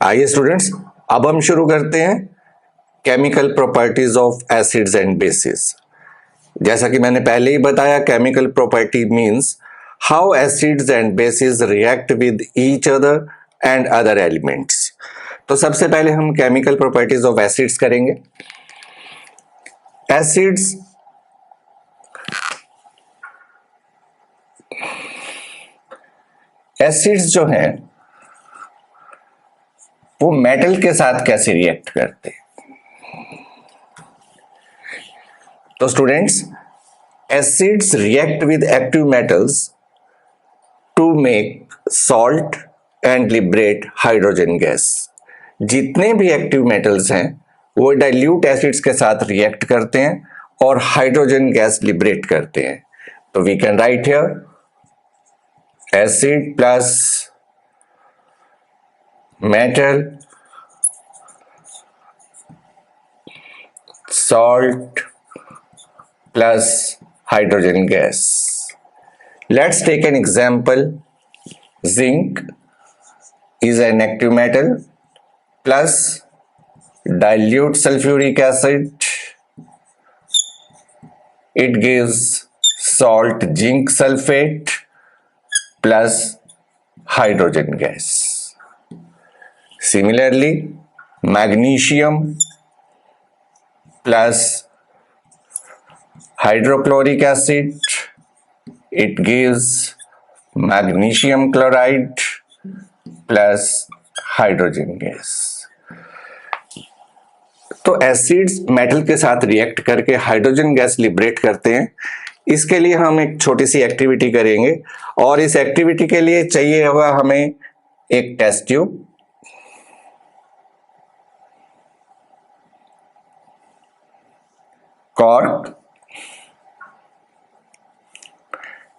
आइए स्टूडेंट्स, अब हम शुरू करते हैं chemical properties of acids and bases. जैसा कि मैंने पहले ही बताया, chemical property means how acids and bases react with each other and other elements. तो सबसे पहले हम केमिकल प्रॉपर्टीज ऑफ एसिड्स करेंगे। एसिड्स जो हैं वो मेटल के साथ कैसे रिएक्ट करते हैं। तो students, acids react with active metals to make salt and liberate hydrogen gas. जितने भी एक्टिव मेटल्स हैं वो डाइल्यूट एसिड्स के साथ रिएक्ट करते हैं और हाइड्रोजन गैस लिबरेट करते हैं। तो we can write here acid plus metal salt plus hydrogen gas. Let's take an example. Zinc is an active metal plus dilute sulfuric acid. It gives salt zinc sulfate plus hydrogen gas. Similarly, magnesium plus hydrochloric acid, it gives magnesium chloride plus hydrogen gas. तो acids metal के साथ react करके hydrogen gas liberate करते हैं। इसके लिए हम एक छोटी सी एक्टिविटी करेंगे और इस एक्टिविटी के लिए चाहिए होगा हमें एक टेस्ट ट्यूब, कॉर्क,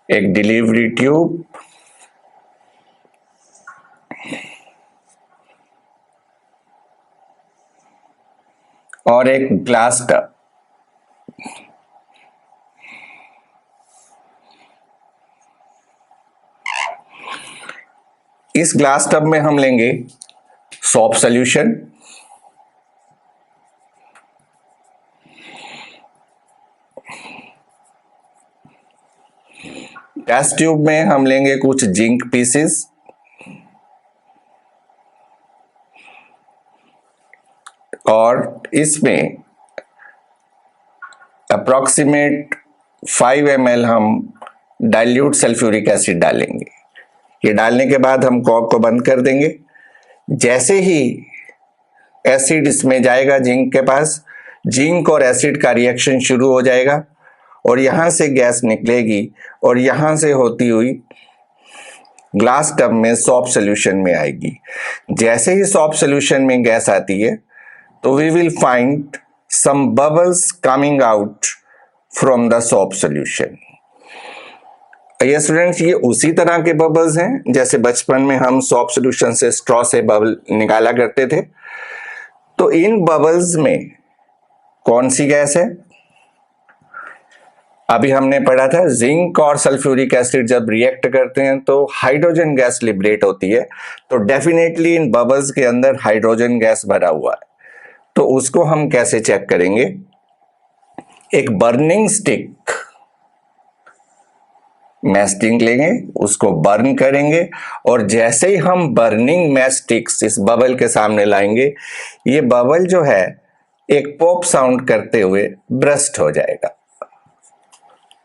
एक डिलीवरी ट्यूब, और एक ग्लास टब। इस ग्लास टब में हम लेंगे सोप सॉल्यूशन, टेस्ट ट्यूब में हम लेंगे कुछ जिंक पीसेस, और इसमें अप्रोक्सीमेट 5 ml हम डाइल्यूट सल्फ्यूरिक एसिड डालेंगे। ये डालने के बाद हम कॉर्क को बंद कर देंगे। जैसे ही एसिड इसमें जाएगा जिंक के पास, जिंक और एसिड का रिएक्शन शुरू हो जाएगा और यहां से गैस निकलेगी और यहां से होती हुई ग्लास टब में सोप सॉल्यूशन में आएगी। जैसे ही सोप सॉल्यूशन में गैस आती है तो we will find some bubbles coming out from the soap solution. ये स्टूडेंट्स, ये उसी तरह के बबल्स हैं जैसे बचपन में हम सोप सॉल्यूशन से स्ट्रॉ से बबल निकाला करते थे। तो इन बबल्स में कौन सी गैस है? अभी हमने पढ़ा था जिंक और सल्फ्यूरिक एसिड जब रिएक्ट करते हैं तो हाइड्रोजन गैस लिबरेट होती है। तो डेफिनेटली इन बबल्स के अंदर हाइड्रोजन गैस भरा हुआ है। तो उसको हम कैसे चेक करेंगे? एक बर्निंग स्टिक, मैच स्टिक लेंगे, उसको बर्न करेंगे और जैसे ही हम बर्निंग मैच स्टिक्स इस बबल के सामने लाएंगे, ये बबल जो है एक पॉप साउंड करते हुए ब्रस्ट हो जाएगा।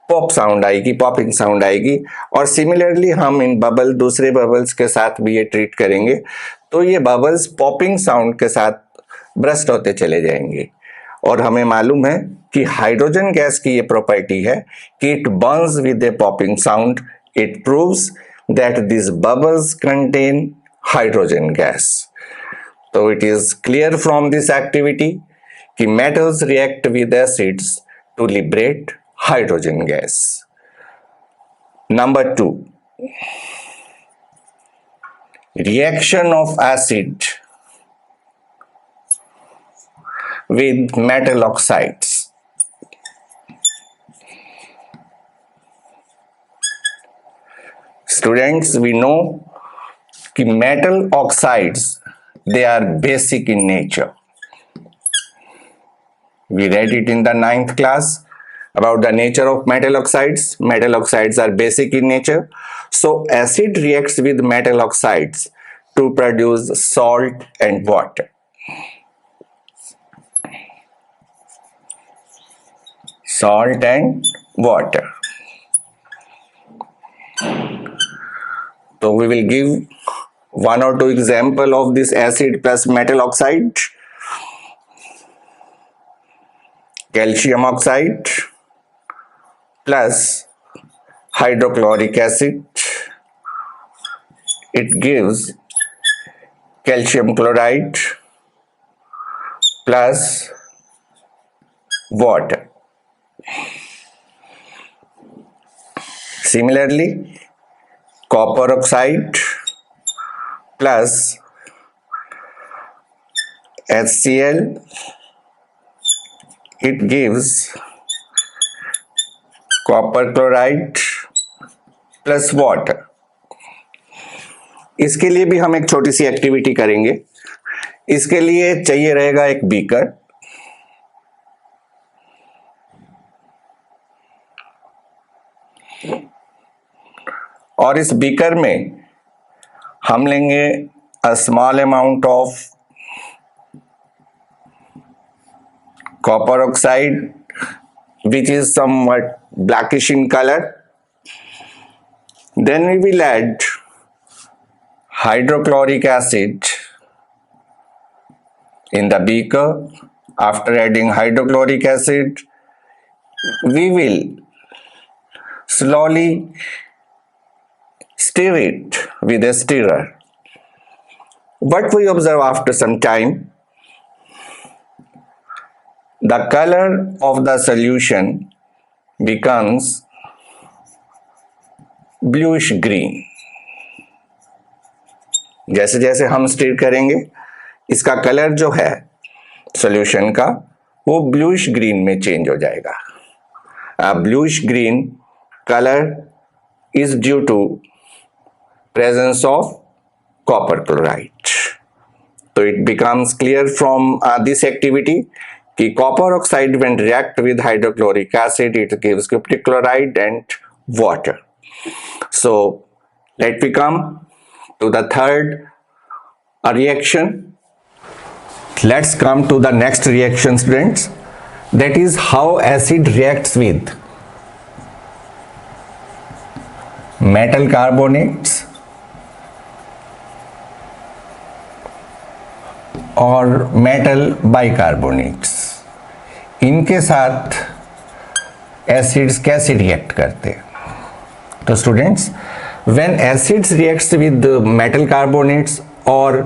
पॉप साउंड आएगी, पॉपिंग साउंड आएगी। और सिमिलरली हम इन बबल दूसरे बबल्स के साथ भी ये ट्रीट करेंगे तो ये बबल्स पॉपिंग साउंड के साथ ब्रस्ट होते चले जाएंगे। और हमें मालूम है कि हाइड्रोजन गैस की ये प्रॉपर्टी है कि it burns with a popping sound. It proves that this bubbles contain hydrogen gas. तो it is clear from this activity कि metals react with acids to liberate hydrogen gas. Number 2, reaction of acid with metal oxides. Students, we know कि metal oxides they are basic in nature. We read it in the 9th class about the nature of metal oxides. Metal oxides are basic in nature. So acid reacts with metal oxides to produce salt and water. Salt and water. So we will give one or two example of this acid plus metal oxide. Calcium oxide plus hydrochloric acid. It gives calcium chloride plus water. Similarly, copper oxide plus HCl, it gives copper chloride plus water. इसके लिए भी हम एक छोटी सी activity करेंगे. इसके लिए चाहिए रहेगा एक बीकर. और इस बीकर में हम लेंगे a small amount of copper oxide which is somewhat blackish in color. Then we will add hydrochloric acid in the beaker. After adding hydrochloric acid, we will slowly stir it with a stirrer. What we observe after some time, the color of the solution becomes bluish green. जैसे जैसे हम stir करेंगे, इसका colour जो है solution का वो bluish green में चेंज हो जाएगा. Bluish green colour is due to presence of copper chloride. So it becomes clear from this activity कि copper oxide when react with hydrochloric acid, it gives cupric chloride and water. So let we come to the third reaction. Let's come to the next reaction, students. That is how acid reacts with metal carbonates और metal bicarbonates. इनके साथ acids कैसे react करते हैं? तो students, when acids reacts with metal carbonates और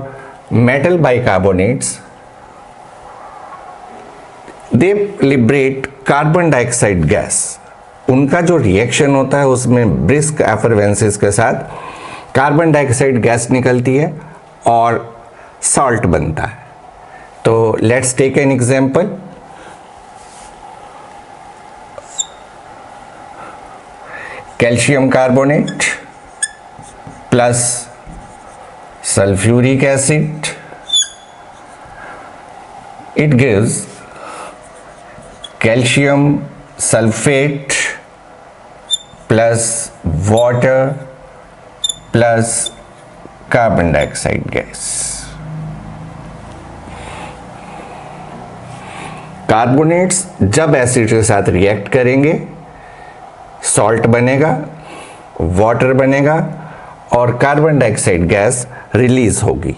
metal bicarbonates, दे liberate carbon dioxide gas. उनका जो रिएक्शन होता है उसमें ब्रिस्क एफरवेंसेस के साथ कार्बन डाइऑक्साइड गैस निकलती है और सॉल्ट बनता है. तो let's take an example. Calcium carbonate plus sulphuric acid, it gives calcium sulphate plus water plus carbon dioxide gas. Carbonates जब एसिड के साथ रिएक्ट करेंगे, सॉल्ट बनेगा, वाटर बनेगा और कार्बन डाइऑक्साइड गैस रिलीज होगी.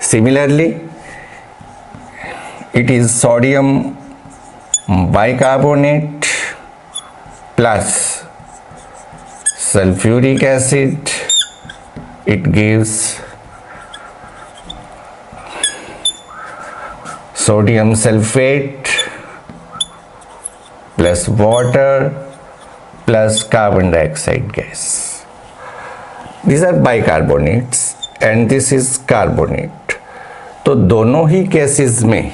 Similarly, it is sodium bicarbonate plus sulfuric acid, it gives sodium sulfate plus water plus carbon dioxide gas. These are bicarbonates and this is carbonate. तो दोनों ही cases में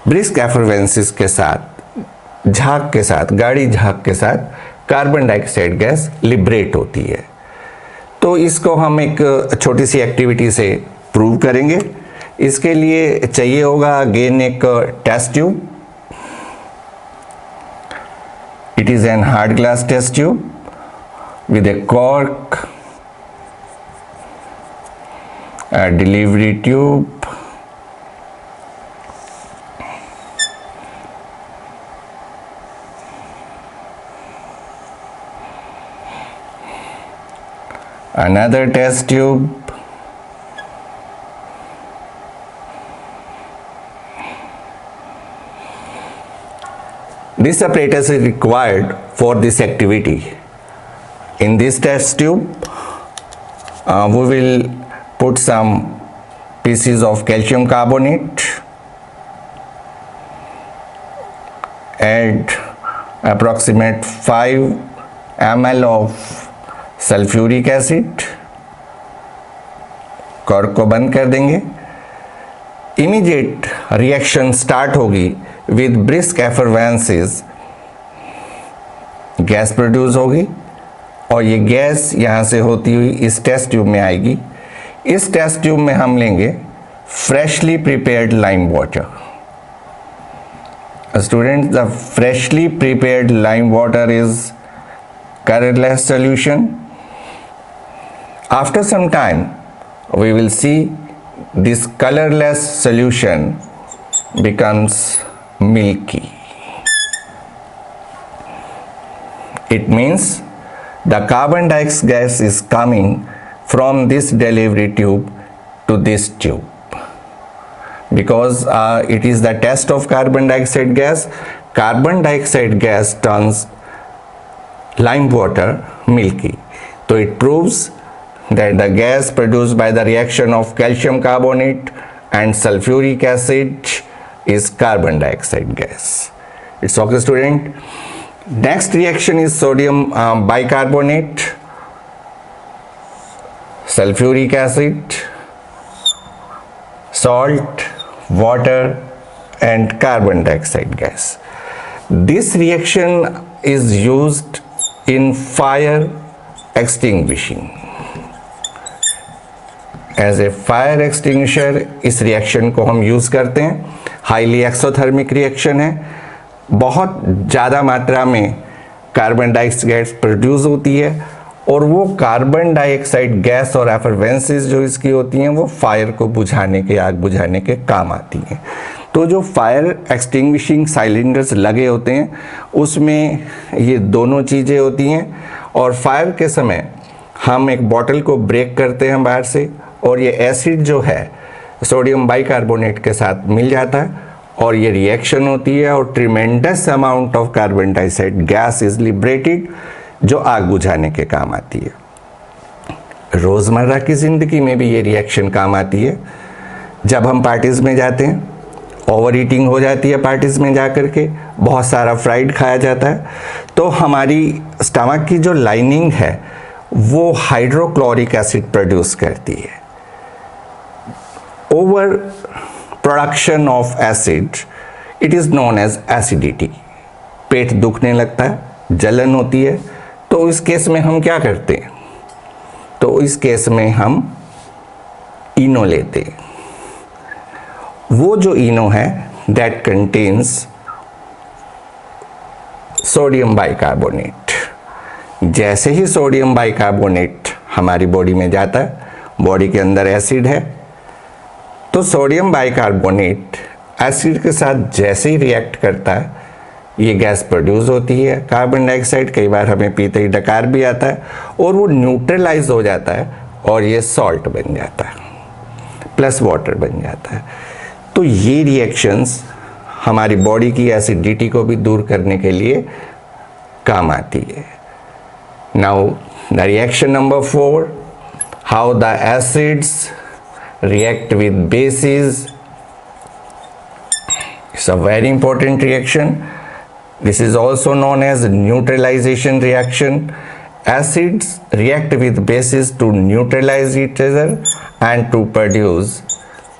brisk एफरवेंसेस के साथ, झाग के साथ, गाढ़ी झाग के साथ कार्बन डाइऑक्साइड गैस लिबरेट होती है. तो इसको हम एक छोटी सी एक्टिविटी से प्रूव करेंगे। इसके लिए चाहिए होगा अगेन एक test tube. It is an hard glass test tube with a cork, a delivery tube, another test tube, this apparatus is required for this activity. In this test tube we will put some pieces of calcium carbonate, add approximate 5 ml of sulphuric acid, cork को बंद कर देंगे। Immediate reaction start होगी with brisk एफरवेंसेस, gas produce होगी और ये gas यहाँ से होती हुई इस टेस्ट ट्यूब में आएगी। इस टेस्ट ट्यूब में हम लेंगे freshly prepared lime water. Student, the freshly prepared lime water is colorless solution. After some time we will see this colorless solution becomes milky. It means the carbon dioxide gas is coming from this delivery tube to this tube. Because it is the test of carbon dioxide gas, carbon dioxide gas turns lime water milky. So it proves that the gas produced by the reaction of calcium carbonate and sulfuric acid is carbon dioxide gas. It's okay, student. Next reaction is sodium bicarbonate, sulfuric acid, salt, water and carbon dioxide gas. This reaction is used in fire extinguishing. As a fire extinguisher इस reaction को हम use करते हैं। Highly exothermic reaction है, बहुत ज़्यादा मात्रा में कार्बन डाइऑक्साइड गैस प्रोड्यूस होती है और वो कार्बन डाइऑक्साइड गैस और एफरवेंसेस जो इसकी होती हैं वो फायर को बुझाने के, आग बुझाने के काम आती हैं। तो जो फायर एक्सटिंग्विशिंग सिलेंडर्स लगे होते हैं उसमें ये दोनों चीज़ें होती हैं और फायर के समय हम एक बॉटल को ब्रेक करते हैं बाहर से और ये एसिड जो है सोडियम बाइकार्बोनेट के साथ मिल जाता है और ये रिएक्शन होती है और tremendous amount of carbon dioxide gas is liberated जो आग बुझाने के काम आती है। रोज़मर्रा की ज़िंदगी में भी ये रिएक्शन काम आती है। जब हम पार्टीज़ में जाते हैं, ओवर ईटिंग हो जाती है पार्टीज़ में जा कर के, बहुत सारा फ्राइड खाया जाता है, तो हमारी स्टमक की जो लाइनिंग है वो हाइड्रोक्लोरिक एसिड प्रोड्यूस करती है। Over production of acid it is known as acidity. पेट दुखने लगता है, जलन होती है, तो इस केस में हम क्या करते हैं? तो इस केस में हम इनो लेते हैं। वो जो इनो है दैट कंटेन्स सोडियम बाइकार्बोनेट। जैसे ही सोडियम बाइकार्बोनेट हमारी बॉडी में जाता है, बॉडी के अंदर एसिड है, तो सोडियम बाइकार्बोनेट एसिड के साथ जैसे ही रिएक्ट करता है ये गैस प्रोड्यूस होती है कार्बन डाइऑक्साइड। कई बार हमें पीते ही डकार भी आता है और वो न्यूट्रलाइज हो जाता है और ये सॉल्ट बन जाता है प्लस वाटर बन जाता है। तो ये रिएक्शंस हमारी बॉडी की एसिडिटी को भी दूर करने के लिए काम आती है। Now the reaction number 4, how the acids react with bases. It's a very important reaction. This is also known as neutralization reaction. Acids react with bases to neutralize each other and to produce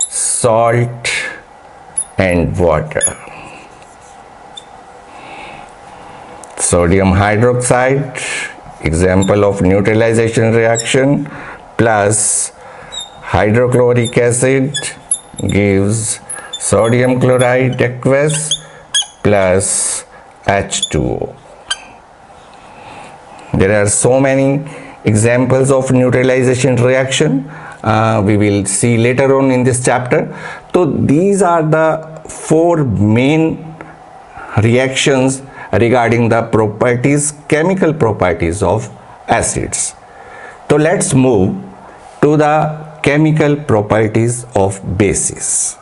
salt and water. Sodium hydroxide, example of neutralization reaction, plus hydrochloric acid gives sodium chloride aqueous plus H2O. There are so many examples of neutralization reaction we will see later on in this chapter. So these are the four main reactions regarding the properties, chemical properties of acids. So let's move to the chemical properties of bases.